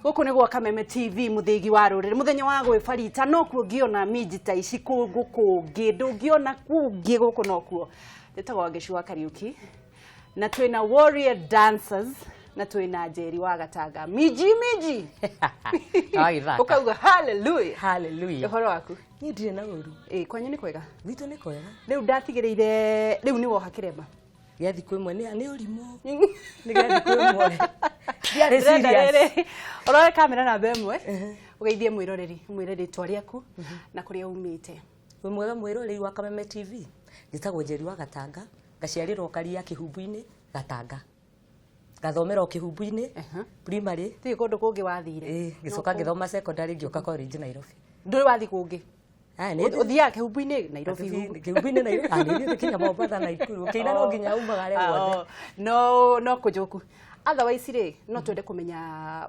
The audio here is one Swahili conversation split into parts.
Guku ni gwa Kameme TV muthigi wa rurire muthenya wa gwifarita no kuo ngiona miji ta ici kungi ndungiona kungi guku no kuo ndetagwo ngicua Kariuki na twina warrior dancers na twina Njeri wa Gatanga miji ukauga hallelujah hallelujah uhoro waku ni ndire na uru kwanyu ni kwega witu ni kwega riu ndatigireire riu ni woha kirema ya thiku imwe ni urimo ni ga thiku imwe diare serious orore kamera na bemwe ugeithie mwiroreri twariaku na kuria umite we mwega mwiroreri wa Kameme TV nditagwo Njeri wa Gatanga ngaciarirwo karia kihumbu-ini Gatanga gathomera kihumbu-ini primary ti kundu kungi wathire gicoka ngithoma secondary ngioka college Nairobi nduri wathi kungi ni uthia kihumbu-ini Nairobi kihumbu-ini Nairobi ni kinya Mombasa na Ikuru kina no nginya umagare wothe no kujuku otherwise ri no twende kumenya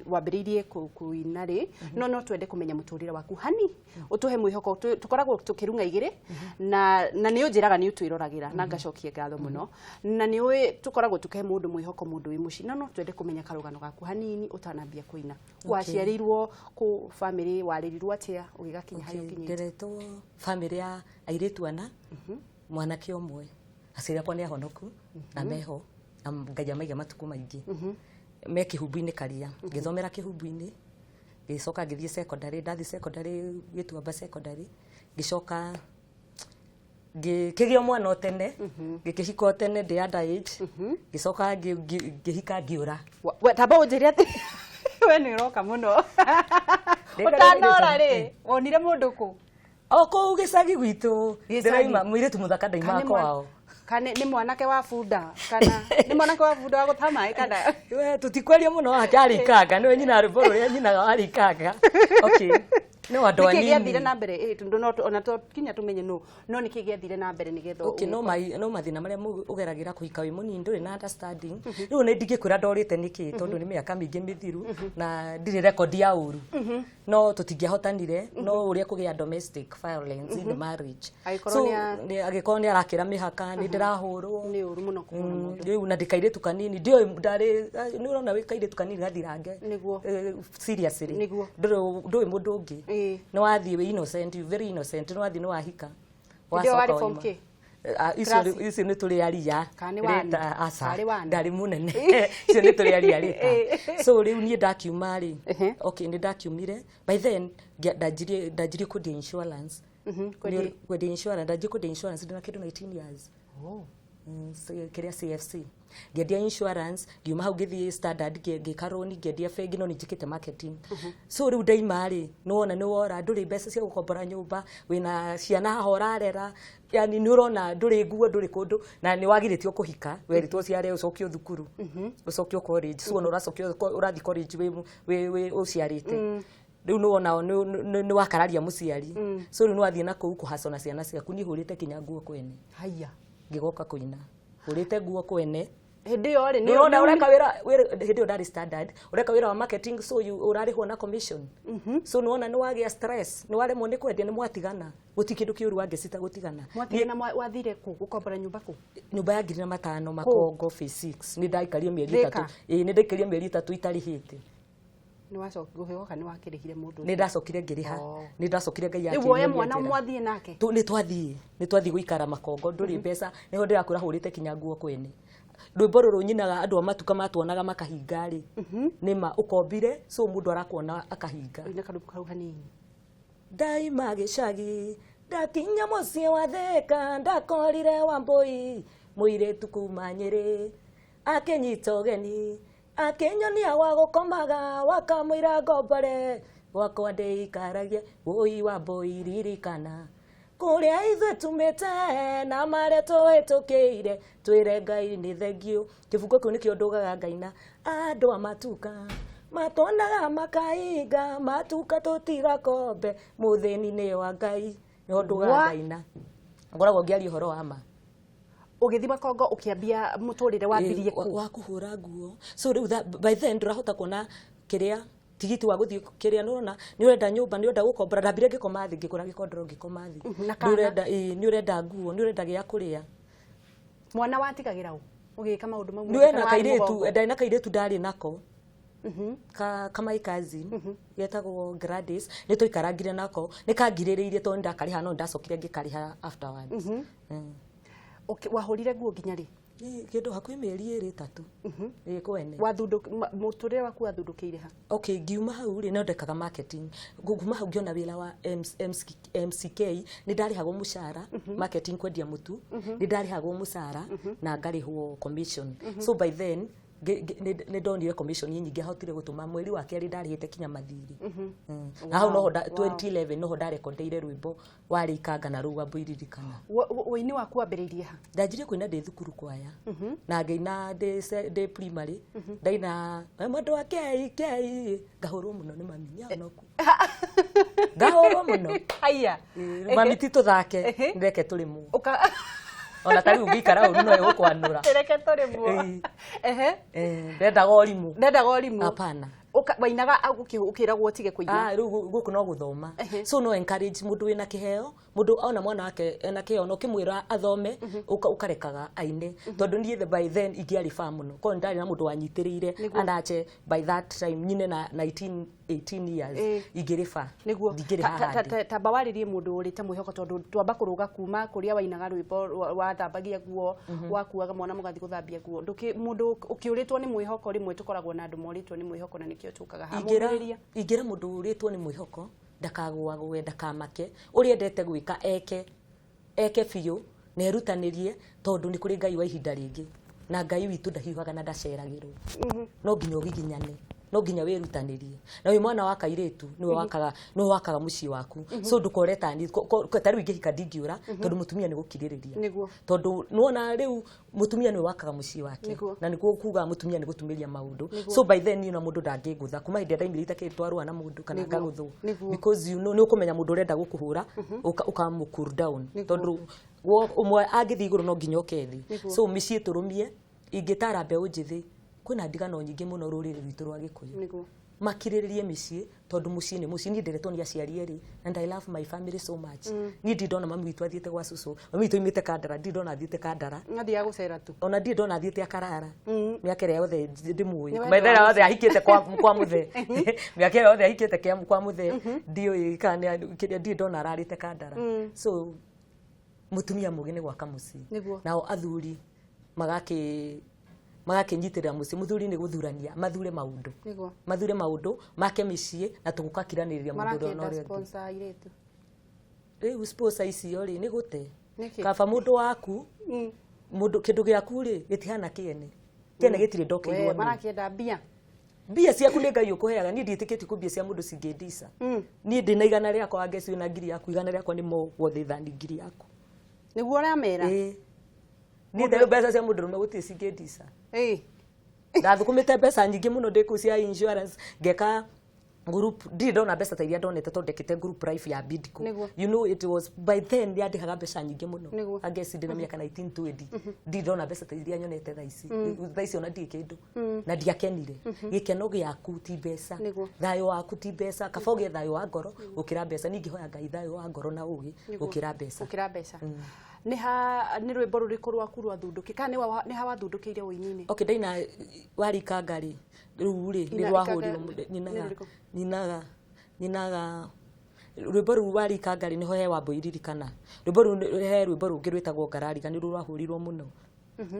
wambiririe kuina ri no twende kumenya muturire waku hani utuhe mwihoko tukoragwo tukirunga igiri na ni unjiraga ni utwirораgira na ngacokie ngatho muno na ni we tukoragwo tuke mundu mwihoko mundu wi muci no twende kumenya karugano gaku hanini utanambia kuina waciarirwo ku family waririrwo atia ugigakinya hayo kinyite nderetwo family ya airetu ana mwanake omwe aciria kwa ni ahonoku na meho ngaja maiga matuku maingi me kihumbu-ini karia ngithomera kihumbu-ini gicoka ngithie secondary ndathi secondary gituamba secondary gicoka ngigio mwana otene ngikihika otene ndi underage gicoka ngihika ngiura tamba unjiria ati we ni roka muno utanora ri wonire mundu ku oko gicagi gwitu ndiraima mwiretu muthaka ndaima kwao kana ni mwanake wa bunda kana ni mwanake wa bunda wa gutama kana we tutikweria muno akari kanga ni nyina ruboro ria nyina ari kanga okay no andå anini nikigia na mbere tundu no ona to kinya tumenye no nikigia thire na mbere nigetho okay no mathina maria ugeragira kuhika wi munini nduri na understanding riu ni ndingikwira ndorite niki tondu ni miaka mingi mithiru na ndire record ya uru no tutingiahotanire no uria kugia domestic violence in marriage so ni agikorwo ni arakira mihaka ni ndirahurwo ni uru muno kuona riu na ndikaire tukanini ndio ndari ni urona wikaire tukanini gathirange niguo seriously nduri mundu ungi no wathi we innocent very innocent no wathi no wahika ndio wari form K icio ni turi aria reta asa ndari munene icio ni turi aria reta so riu ni ndakiuma ri okay ni ndakiumire by then ndajirie ku insurance ku insurance ndajirie ku insurance ndina kitu 19 years kiria CFC ngedia insurance ngiuma hau ngithie standard ngikaroni ngedia fegi no njikite marketing so riu ndaima ri nuona ni wora nduri mbeca cia gukombora nyumba wina ciana horarera yani ni urona nduri nguo nduri kundu na ni wagiritio kuhika weritwo ciare ucokio thukuru ucokio college so no uracokio urathi college we uciarite riu nuona ni wakararia muciari so riu nwathie na kuu kuhasona ciana ciaku ni hurite kinya nguo kwene haya gigoka kuina hurite nguo kwene hindi yo ri ni urona ureka wira hindi yo ndari standard ureka wira wa marketing so urarihwo na commission so nuona ni wagia stress ni wale mone kwendia ni mwatigana gutikindu kiuru wangecita gutigana mwatigana wathire ku gukombora nyumba ku nyumba ya 5,000 makongo phase 6 ni ndaikario mieri 3 ni ndaikario mieri 3 itarihite ni wacoka kana wakirihire mundu ni ndacokire ngiriha ni ndacokire ngai yake ni woye mwana mwathie nake ni twathie guikara makongo nduri mbeca niho ndirakura hurite kinya nguo kwene rwimbo ruru nyinaga andu amatuka matuonaga makahinga ri nima ukombire so mundu arakuona akahinga ina kaduku kau hanini daima gicagi ndakinya mucie wa theka ndakorire Wambui muiretu kuma Njeri akenyita ugeni akenyonia wa gukomaga wakamwira ngombore wakwa ndeikaragie woi Wambui ririkana kuria ithuĩ tumĩte na marĩa tũhĩtũkĩire twĩre Ngai nĩ thengio kĩbungo kĩu nĩkĩo ndũgaga Ngaina andũ a matuka matonaga makainga matuka tũtiga kombe mũthĩni nĩ wa Ngai nĩho ndũgaga Ngaina ngoragwo ngĩaria ũhoro wa ma ugithi makongo ukiambia muturire wambirie ku wa kuhura nguo so by then ndurahota kuona kiria tigiti wa guthii kiria nurona ni urenda nyumba ni urenda gukombora ndambire ngikoma thi ngikura gikondoro ngikoma thi ni urenda nguo ni urenda gya kuria mwana watigagira u ugika maundu mau ni wena kairetu ndari na kairetu ndari nako kama cousin yetagwo Gladys nĩ tũikarangire nako nĩ kangirĩrĩirie tondũ ndakariha no ndacokire ngĩkariha afterwards. Okay, wahũrire nguo nginya rĩ? Kĩndũ hakuhĩ mĩeri 3 kwene. Mũtũrĩre waku wathundũkĩire ha? Okay, ngiuma hau rĩ no ndekaga marketing. Nguma hau ngiona wĩra wa MCK nĩ ndarĩhagwo mũcara, marketing kwendia mũtu, nĩ ndarĩhagwo mũcara na ngarĩhwo commission. So by then nĩ ndonire commission nyingĩ hotire gũtũma mweri wa kerĩ ndarĩhĩte kinya mathiri. Na hau noho 2011 noho ndarekondeire rwĩmbo warĩikanga na rũu ambũiririkana. Wĩini waku wambĩrĩirie ha? Ndanjirie kũina ndĩ thukuru kwaya na ngaina ndĩ primary ndaina mũndũ wa kei ngahũrwo mũno nĩ mami nyaonoku ngahũrwo mũno haya mami ti tũthake ndeke tũrĩmwo ona tari ungikara uru no igukwanura reke tũrĩmwo ndendaga ũrimũ hapana wainaga ukiragwo tige kuina riu guku no guthoma so no encourage mundu wina kiheo mundu ona mwana wake ena kiheo no kimwira athome ukarekaga aine tondu nie the by then igiari fa muno ko ndari na mundu wanyitirire anache by that time nyine na 18 years igiri fa niguo tamba waririe mundu urite mwihoko tondu twamba kuruga kuma kuria wainaga rwimbo wathambagia guo wakuaga mwana mugathi guthambia guo nduki mundu ukiuritwo ni mwihoko rimwe tukoragwo na andu moritwo ni mwihoko na nikio tukaga hamuriria ingira mundu uritwo ni mwihoko ndakagwa ndakamake uria ndete gwika eke biu na erutanirie tondu ni kuri Ngai wa ihinda ringi na Ngai witu ndahiuhaga na ndaceragirwo no nginya ugiginyane no nginya wirutanirie na wi mwana wa kairetu niwe wakaga mucii waku so ndukoreta ni tari wingi hika ndingiura tondu mutumia ni gukiririria tondu nuona riu mutumia niwe wakaga mucii wake na nikuo kuga mutumia ni gutumiria maundu so by then na mundu ndangigutha kuma hindi ndaimirite kitwarwa na mundu kana ngaguthu because you know ni ukumenya mundu urenda gukuhura ukamu cool down tondu umwe agithi iguru no nginya ukethi so micii turumie ingitara mbeũ njithi kwina ndigano nyingi muno ruriri rwitu rwa Gikuyu makiriririe micii tondu mucii ni mucii ni ndiretwo ni aciari eri and I love my family so much ni ndona mami witu athiete gwa cucu mami witu imite Kandara ndona athiete Kandara ngathi ya gucera tu ona ndona athiete Akarara miakere yothe ndimui maithera yothe ahikite kwa muthe miakere yothe ahikite kwa muthe ndio kana kiria ndona ararite Kandara so mutumia mugine gwaka mucii nao athuri magakinyitirira mucii muthuri ni guthurania mathure maundu make micii na tugukakiraniriria mundu ro no sponsor iretu riu sponsor icio ri ni gute kaba mundu waku mundu kindu giaku ri gitihana kiene gitire ndokeirwo marakienda mbia ciaku ni Ngai ukuheaga ni nditikiti ku mbia cia mundu cingindisa ni ndina igana riakwa wangeci wina ngiri yaku igana riakwa ni mo wothe thani ngiri yaku niguo ramera ni ndio mbeca cia mundu rume gutie cingindisa ndathukumite mbeca nyingi muno ndiku cia insurance ngeka group ndona mbeca ta iria ndonete tondekite group life ya Bidco you know it was by then ndihaga mbeca nyingi muno agesi ndina miaka 1920 ndona mbeca ta iria nyonete thaisi ona ndi kindu na ndiakenire gikeno giaku ti mbeca thayo waku ti mbeca kaboge thayo wa ngoro ukira mbeca ningi hoya Ngai thayo wa ngoro na ugi ukira mbeca ni rwimbo ruriku rwaku rwathunduki kana ni ha wathundukiire uini-ini okay ndaina warikanga ri riu ri ni rwahurirwo nyinaga rwimbo ru warikanga ri niho he wambuiririkana rwimbo ru he rwimbo rungi rwitagwo Ngarariga ni rwahurirwo muno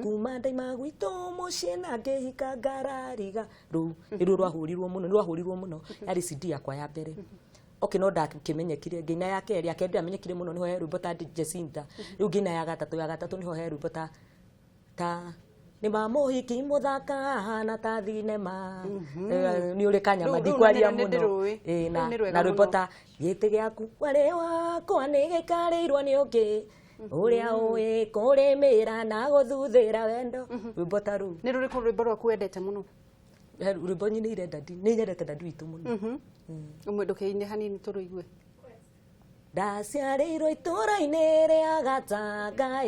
kuma ndaima gwitu mucii na ngihika Ngarariga ru ni rwahurirwo muno yari CD yakwa ya mbere okay no ndakimenyekire ngina ya keri akendira amenyekire muno niho he rwimbo ta Jacinta riu ngina ya gatatu niho he rwimbo ta ni mamuhiki muthaka na ta thinema ni uri kanyama ndikwaria muno na rwimbo ta giti giaku wari wakwa ni gikarirwo ni ungi uria uwi kurimira na guthuthira wendo rwimbo ta ru ni ruriku rwimbo rwaku wendete muno rwimbo nyine irenda ni nyendete dadu itu muno umwe ndukeine hanini turuigue ndaciarirwo itũra-inĩ rĩa Gatanga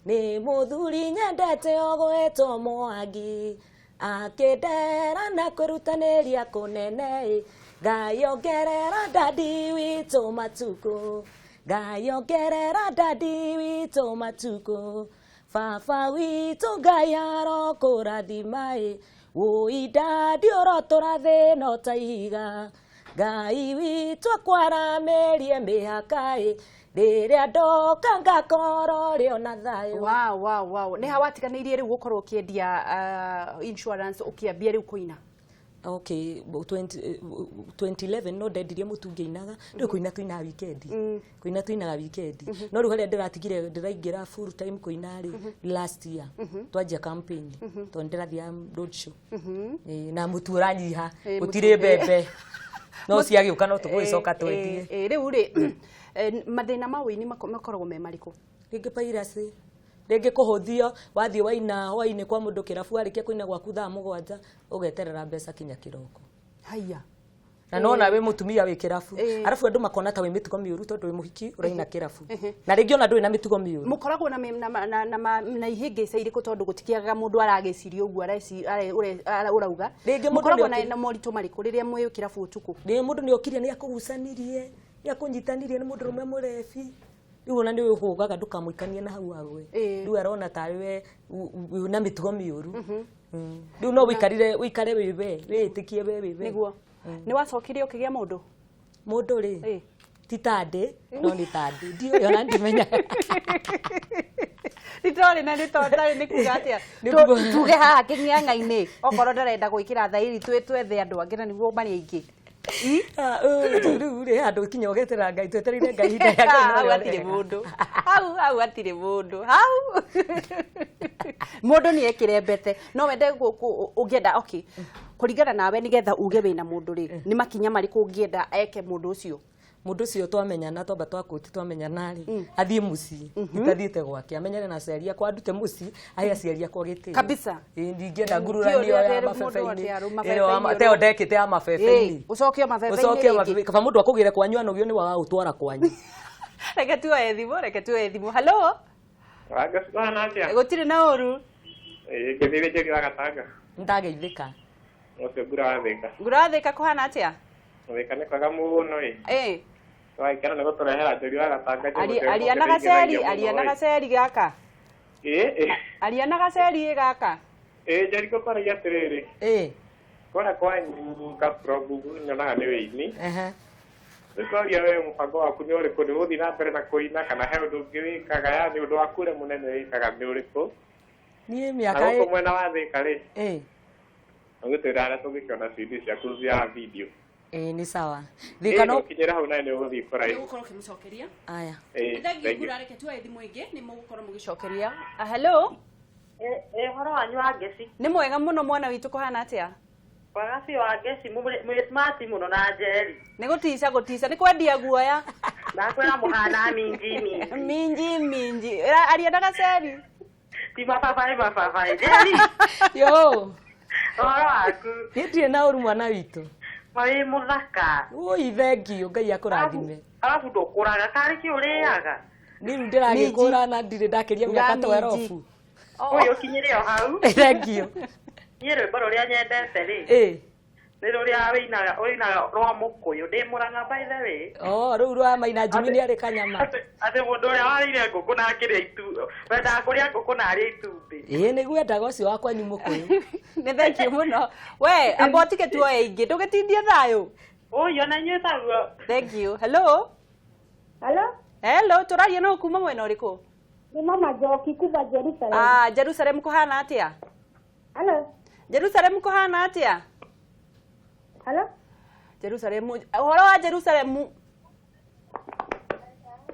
ni muthuri nyendete ogwetwo Mwangi akindera na kwĩrutaniria kũnene Ngai ongerera dadi witũ matuko Ngai ongerera dadi witũ matuko baba witũ Ngai arokũrathima Uida diorotora theno taiga Ngai witũ akwaramerie mĩhaka rĩrĩa ndoka ngakoro rĩo na thayũ. Wow. Nĩ hawatiganĩirie rĩu gũkorwo ũkĩendia insurance ũkĩambia rĩu kũina? Okay, 2011 no ndendirie mũtu ngĩinaga rĩu kũina tuinaga weekend. Kũina tuinaga weekend. No rĩu harĩa ndĩratigire ndĩraingĩra full time kũina rĩ last year. Twanjia campaign. Tondũ ndĩrathia road show. Na mũtu ũranyiha gũtirĩ mbembe. No ciagĩũka no tũgũcoka twendie. Rĩu rĩ mathĩna ma ũini makoragwo me marĩkũ? Rĩngĩ pairasi, rĩngĩ kũhũthio, wathiĩ waina hwainĩ kwa mũndũ kĩrabu arĩkia kũina gwaku thaa 7 ũgeterera mbeca kinya kĩroko. Haya. Na no nawe mũtumia wĩ kĩrabu. Arafu andũ makona ta wĩ mĩtugo mĩũru tondũ wĩ mũhiki ũraina kĩrabu. Na rĩngĩ ona ndũrĩ na mĩtugo mĩũru. Mũkoragwo na ihĩngĩca irĩkũ tondũ gũtikiaga mũndũ aragĩciria ũguo urauga. Mũkoragwo na moritũ marĩkũ rĩrĩa mwĩ kĩrabu ũtukũ? Rĩrĩa mũndũ nĩ okire nĩ akũgucanirie, nĩ akũnyitanirie nĩ mũndũ rũme mũrebi. Rĩu ona nĩ ũhũgaga ndũkamũikanie na hau agwe. Rĩu arona ta we na mĩtugo mĩũru. Rĩu no wĩikare wĩtĩkie we. Nĩguo. Nĩ wacokirie ũkĩgĩa mũndũ? Mũndũ rĩ? Ti tandĩ, no nĩ tandĩ. Ndiũĩ ona ndimenyaga. Nĩtũrĩ na nĩtondari nĩ kuga atĩa? Tuge haha kĩng'ang'a-inĩ. Okorwo ndarenda gwĩkĩra thaĩri twethe andũ angĩ na nĩguo marĩ aingĩ. Rĩu rĩ handũ kinya ũgeterera Ngai twetereire Ngai ihinda rĩake. Hau hatirĩ mũndũ. Hau hatirĩ mũndũ. Hau. Mũndũ nĩ ekĩre mbete. No wende ũngĩenda okay. Kũringana nawe nĩgetha uge wĩna mũndũ rĩ, nĩ makinya marĩkũ ũngĩenda eke mũndũ ũcio? Mũndũ ũcio twamenyana twamba twakũti twamenyana rĩ athiĩ mũciĩ itathiĩte gwake amenyane na aciari akwa ndute mũciĩ ahe aciari akwa gĩtĩo kabisa. Ndingĩenda ngurũranio ya mabebe-inĩ teo ndekĩte ya mabebe-inĩ ũcokio mabebe-inĩ kaba mũndũ akũgĩre kwanyu anogio nĩ waga gũtwara kwanyu. Reke tuoye thimũ. Hello? Gũtirĩ na ũru? Ngĩthire Njeri wa Gatanga. Ndageithĩka. Ũcio ngurathĩka. Ngurathĩka kũhana atĩa? Thĩka nĩ kwaga mũno ĩ. Waikara nĩ gũtũrehera Njeri wa Gatanga. Aria na gaceri gaka. Aria na gaceri gaka. Njeri gũkoragia atĩrĩrĩ. Kora kwanyu kaprobu nyonaga nĩ wĩini. Nĩtwaria we mũbango waku nĩ ũrĩkũ nĩ gũthiĩ na mbere na kũina kana he ũndũ ũngĩ wĩkaga ya nĩ ũndũ wa kure mũnene wĩkaga nĩ ũrĩkũ? Niĩ mĩaka na gũkũ mwena wa Thĩka rĩ ũgĩtwĩra arĩa tũngĩkiona CD ciaku cia video. Nĩ sawa. Thĩka no kinyĩra hau nawe nĩ ũgũthiĩ kũraihu. Nĩ ũgũkorwo ũkĩmũcokeria. Aya. Thengiũ ngura reke tuoye thimũ ĩngĩ nĩ mũgũkorwo mũgĩcokeria. Hello? Horo wanyu wa Ngeci. Nĩ mwega mũno mwana witũ kũhana atĩa? Kwaga biũ wa Ngeci mwĩ smart mũno na Njeri. Nĩ gũtica nĩ kwendia guoya. Ndakwĩra mũhana minji. Minji. Aria na gaceri. Ti mababaĩ. Njeri. Yo. Horo waku. Nĩtirĩ na ũru mwana witũ. Wĩ mũthaka. Ui thengiũ Ngai akũrathime. Arabu ndũkũraga tarĩ kĩ ũrĩaga. Rĩu ndĩragĩkũra na ndirĩ ndakĩria mĩaka 12. Ũyũ kinyĩre o hau. Thengiũ. Niĩ rwĩmbo rũrĩa nyendete rĩ. Nĩ rũrĩa wĩinaga rwa mũkũyũ ndĩ Mũrang'a by the way. Rĩu rwa maina njumi nĩ arĩ kanyama. Atĩ mũndũ ũrĩa warĩire ngũkũ na akĩrĩa itu. Wendaga kũrĩa ngũkũ na arĩa itumbĩ. Nĩguo endaga ũcio wakwa nyu mũkũyũ. Nĩ thengiũ mũno. We amba ũtige tuoye ingĩ ndũgĩtindie thayũ. Ũyũ na inyuĩ taguo. Thank you. Hello? Hello, tũraria no kuma mwena ũrĩkũ? Ni mama Njoki kuma Jerusalem. Jerusalem kũhana atĩa? Hello? Jerusalem kũhana atĩa? Hello? Jerusalem, ũhoro wa Jerusalem.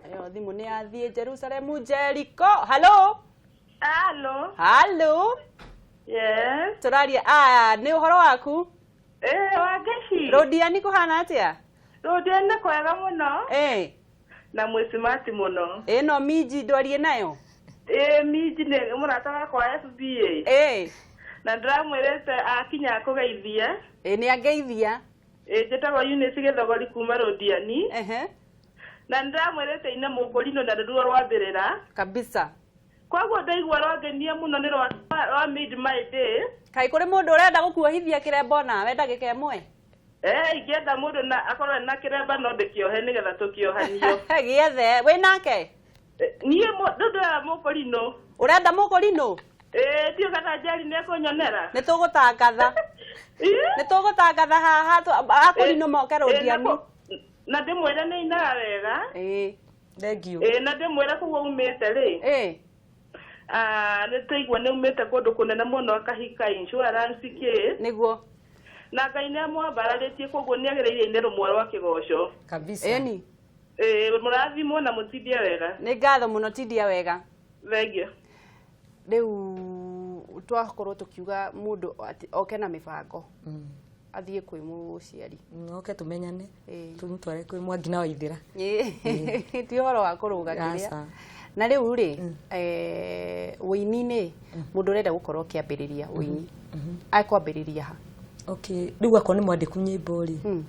Ayo thimũ nĩ yathiĩ Jerusalem Jericho. Hello? Hello? Yes. Tũraria nĩ ũhoro waku? Wa Ngeci. Rodiani kũhana atĩa? Rodiani nĩ kwega mũno. Na mwĩ smart mũno. No Minji ndwarie nayo? Minji nĩ mũrata wakwa FBA. Na ndĩramwĩrĩte akinya kũgeithia. Nĩ angeithia. Njĩtagwo Eunice Gĩthogori kuma Rodiani. Na ndĩramwĩrĩte ine mũkũrino na ruo rwambĩrĩra. Kabisa. Koguo ndaigua rwangenia mũno nĩ rwa made my day. Kaĩ kũrĩ mũndũ ũrenda gũkuohithia kĩrembo na wenda gĩka ĩmwe? Ingĩenda mũndũ na akorwo na kĩremba no ndĩkĩohe nĩgetha tũkĩohanio. Gĩethe, wĩ nake? Niĩ ndũrenda mũkũrino. Ũrenda mũkũrino? Dio kana Njeri neko nyonera. Nĩ tũgũtangatha. Nĩ tũgũtangatha haha akorino moke rũndiani. Na ndĩmwĩre nĩ inaga wega. Thank you. Na ndĩmwĩre kũguo umĩte rĩ. Nĩ tũigua nĩ umĩte kũndũ kũnene mũno akahika insurance kĩ. Nĩguo. Na Ngai nĩ amwambararĩtie kũguo nĩ agĩrĩire ine rũmwe rwa kĩgoco. Kabisa. Eni. Mũrathimwo na mũtindie wega. Nĩ ngatho mũno tindia wega. Thank you. Rĩu twakorwo tukiuga mũndũ oke na mĩbango. Athiĩ kwĩ mũciari. Oke tumenyane. Tumutware kwĩ Mwangi na Waithĩra. Ti ũhoro wa kũrũga kĩrĩa. Na rĩu rĩ ũini-inĩ mũndũ ũrenda gũkorwo kĩambĩrĩria ũini. Akwambĩrĩria ha? Okay, rĩu akorwo nĩ mwandĩku nyĩmbo rĩ.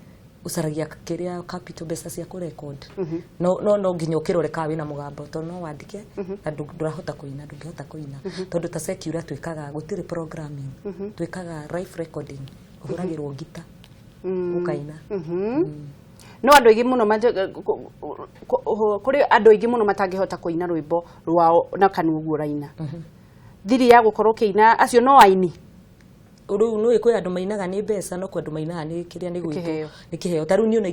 Ucaragia kĩrĩa capital mbeca cia ku record. No nginya ukirore ka wina mugambo tondũ no wandike na ndurahota kuina ndungihota kuina tondũ ta secure twikaga gutire programming twikaga live recording uhuragirwo gita ukaina. No andũ aingĩ mũno kuri andũ aingĩ mũno matangihota kuina rwimbo rwao na kanuguo raina. Thiri ya gukorwo kiina acio no aini. Uru no ikwe andu mainaga ni mbeca no kwandu mainaga ni kiria ni gwiko ni kiheo taru ni ona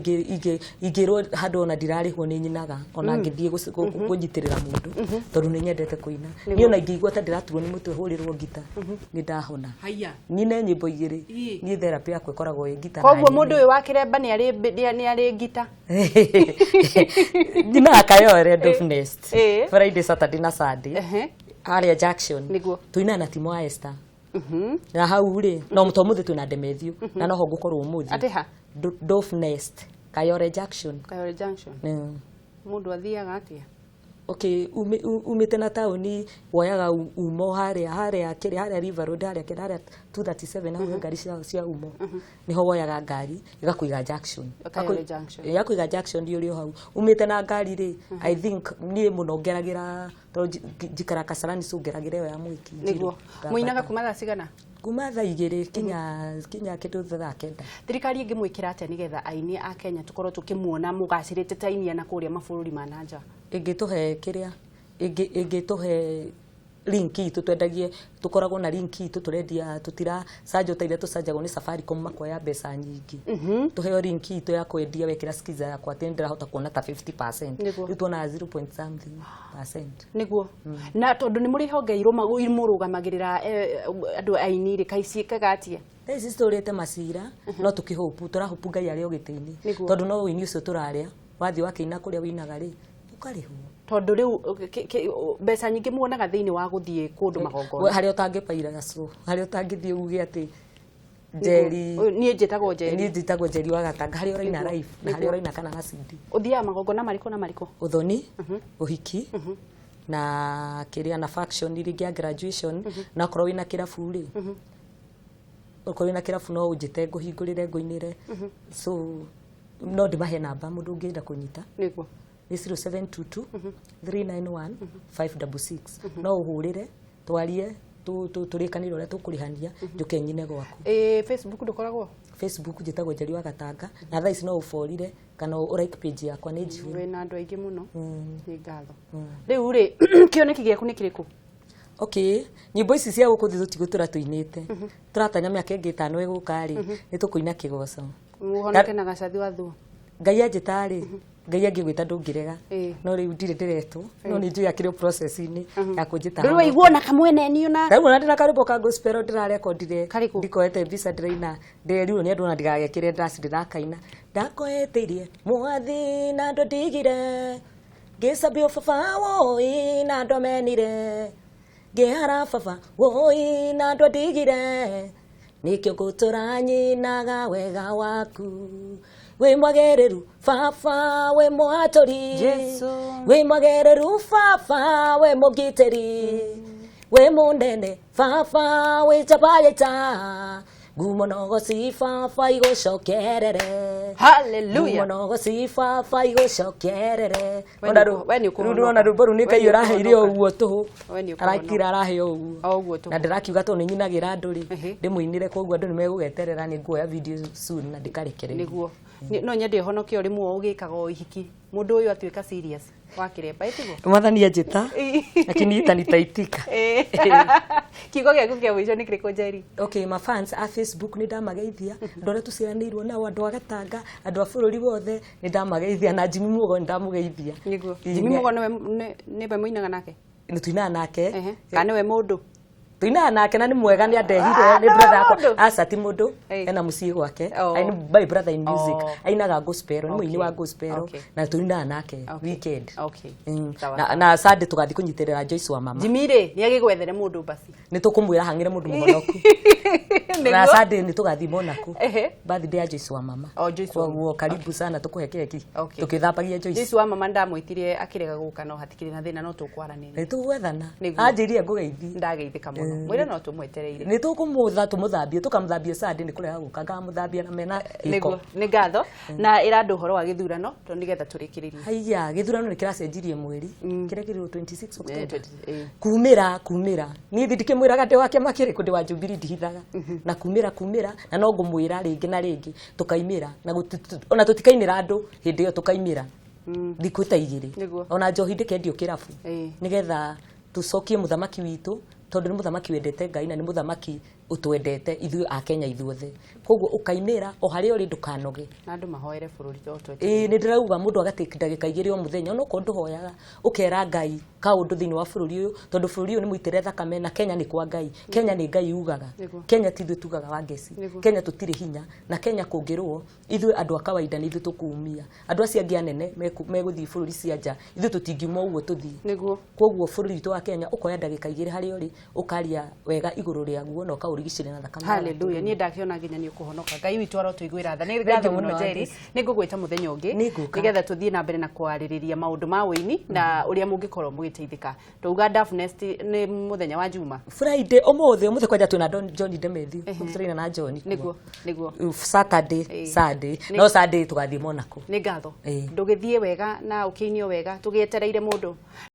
ingirwo handu ona ndirarihwo ni nyinaga ona ngithie kunyitirira mundu tondu ni nyendete kuina ni ona ingigwa ta ndiraturwo ni mutwe hurirwo gita ni ndahona ni ne nyimbo igiri ni therapy yakwe koragwo i gita koguo mundu uyu wa kiremba ni ari gita dina kayore Dofnest Friday Saturday na Sunday Aria Jackson tuina na timu ya Esther. Na hau ri no mutomuthi twina Ndemethio na no ho ngukorwo umuthi atiha Dofnest Kayore Junction mundu athiaga atia. Okay, umite na tauni woyaga umo haria River Road haria 237 na ngari cia umo niho woyaga ngari igakuiga Junction igakuiga Junction ndi uri hau umite na ngari ri I think ni muno ngeragira to jikara Kasarani sungeragira yo ya mwiki niguo muinaga kumaga cigana kuma thaa igiri kinya kindu thaa kenda. Thirikari ingimwikira atia nigetha aini a Kenya tukorwo tukimuona mugacirite tainia na kuria mabũrũri ma nanja? Ingituhe kiria ingituhe link itu twendagie tukoragwo na link itu turendia tutira sajo taire tusajago ni Safaricom makoya mbeca nyingi tuheo link itu ya kwendia wekira skiza ya kwatendera hota kuona ta 50% ritu na 0.something%. Niguo na tondu ni muri hongeirwo murugamagirira andu aini ri kaici kagatia ezi storete masira no tukihopu turahopu Ngai ari ogiteini tondu no wini ucio turaria wathi wakiina kuria winaga ri ukariho tondu riu mbeca nyingi muonaga thiini wa guthie kundu magongo hari utangipaira gacu hari utangithie uge ati Njeri ni njitagwo Njeri wa Gatanga hari uraina live na hari uraina kana na CD uthia magongo na mariko uthoni uhiki na kiria na faction iringia graduation na korwo wina kirabu ri ukorwo wina kirabu no unjite nguhingurire nguinire so no ndimahe namba mundu ungienda kunyita niguo 0722 391 566 no uhurire twarie turikanire uria tukurihania njuke nyine gwaku. Facebook ndukoragwo Facebook njitagwo Njeri wa Gatanga na thaa ici no uforire kana like page yakwa ni njiu we na andu aingi muno ni ngatho riu ri kioneki giaku ni kiriku? Okay, nyimbo ici cia gukuthi tutigutura tuinite turatanya miaka ingi 5 igukari ni tukuina kigoco muhonoke na gacathi wa thu Ngai anjitari Ngai angigwita ndungirega no riu ndire ndiretwo no ni njui akiri process ini ya kunjita riu waiguo na kamwene ni ona riu na ndina karibu ka gospel ndirarekondire ndikoete visa ndiraina riu ni andu na ndigagekire ndasi ndirakaina ndakoetirie mwathi na ndo ndigire ngisabio baba woi na ndo menire ngihara baba woi na ndo ndigire nikio nguturanyinaga wega waku we mwagereru baba we mwatori Jesu we mwagereru baba we mugiteri we munene baba we tabayeta gumono sifa faigo shokerere hallelujah gumono sifa faigo shokerere ondaru rundo na ruboru ni kai uraheire oguo tu arakira arahe oguo na ndirakiuga to ni nyinagira nduri ndimuinire koguo andu ni megugeterera ni nguoya video soon na ndikarekerera niguo no nyende honoke uri muo ugikaga ihiki mundu uyu atuika serious wakiremba itigo mwathani anjita lakini itanitaitika kigo gyaku kia mwisho ni kiriko Njeri? Okay, my fans a Facebook ni ndamageithia ndore tuciranirwo nao andu a Gatanga andu a bururi wothe ni ndamageithia na Jimmy Mugo ni ndamugeithia. Niguo Jimmy Mugo ni we muinaga nake? Ni tuinaga nake kana we mundu tuinaga nake na ni mwega ni andehire ni brother yakwa aca ti mundu ena mucii gwake ai ni my brother in music ainaga gospel ni muini wa gospel na tuinaga nake weekend. Na Sunday tugathi kunyitirira Joyce wa mama Jimmy ri ni agigwethere mundu basi ni tukumwira hangire mundu muhonoku na Sunday ni tugathi monaku birthday ya Joyce wa mama kwa karibu sana tukuhe keki tukithapagia Joyce wa mama ndamwitirie akirega guka no hatikiri na thina no tukwaranira ni tugwethana anjirie ngugeithi ndageithika muno mwire no tumwetereire ni tukumutha tumuthambie tukamuthambia Sunday ni kureha guka ngamuthambia na mena iko ni ngatho na irandu horo wa githurano to nigetha turikiririe haiya githurano ni kiracenjirie mweri kirekirwo 26 October kumira ni ndikimwira gate wake makire kundi wa Jubilee ndihithaga na kumira na no ngumwira ringi na ringi tukaimira na ona tutikainira andu hindi yo tukaimira thiku ta igiri ona njohi ndikendio kirabu nigetha tucokie muthamaki witu tondu ni muthamaki wendete Ngai na ni muthamaki utwendete ithuĩ a Kenya ithuothe koguo ukaimira o haria uri ndukanoge na andu mahoere bururi toto ni ndirauga mundu agatake ndagika igiri o muthenya ono ko nduhoyaga ukera Ngai kaundu thiini wa bururi uyu tondu bururi uyu ni muitire thakame na Kenya ni kwa Ngai Kenya ni Ngai ugaga Kenya tithu tugaga wa ngeci Kenya tutire hinya na Kenya kungirwo ithuĩ andu a kawaida ni ithuĩ tukuumia andu acio angi anene meguthii bururi cia nja ithuĩ tutingiuma uguo tuthii koguo bururi tu wa Kenya ukoya ndagika igiri haria uri ukaria wega iguru ria guo no kaurigicire na thakame. Hallelujah ni ndakiona nginya ni ukuhonoka Ngai witu arotuiguira tha ni ngatho muno Njeri ni ngugwita muthenya ungi nigetha tuthie na mbere na kwaririria maundu ma wini na uria mungikorwo mugiteithika tuuga Daf Nest ni muthenya wa Juma Friday omothe kwanja tuna John Demethi Serena na John niguo Saturday Sunday no Sunday tugathie monako ni ngatho ndugithie wega na ukiinio wega tugietereire mundu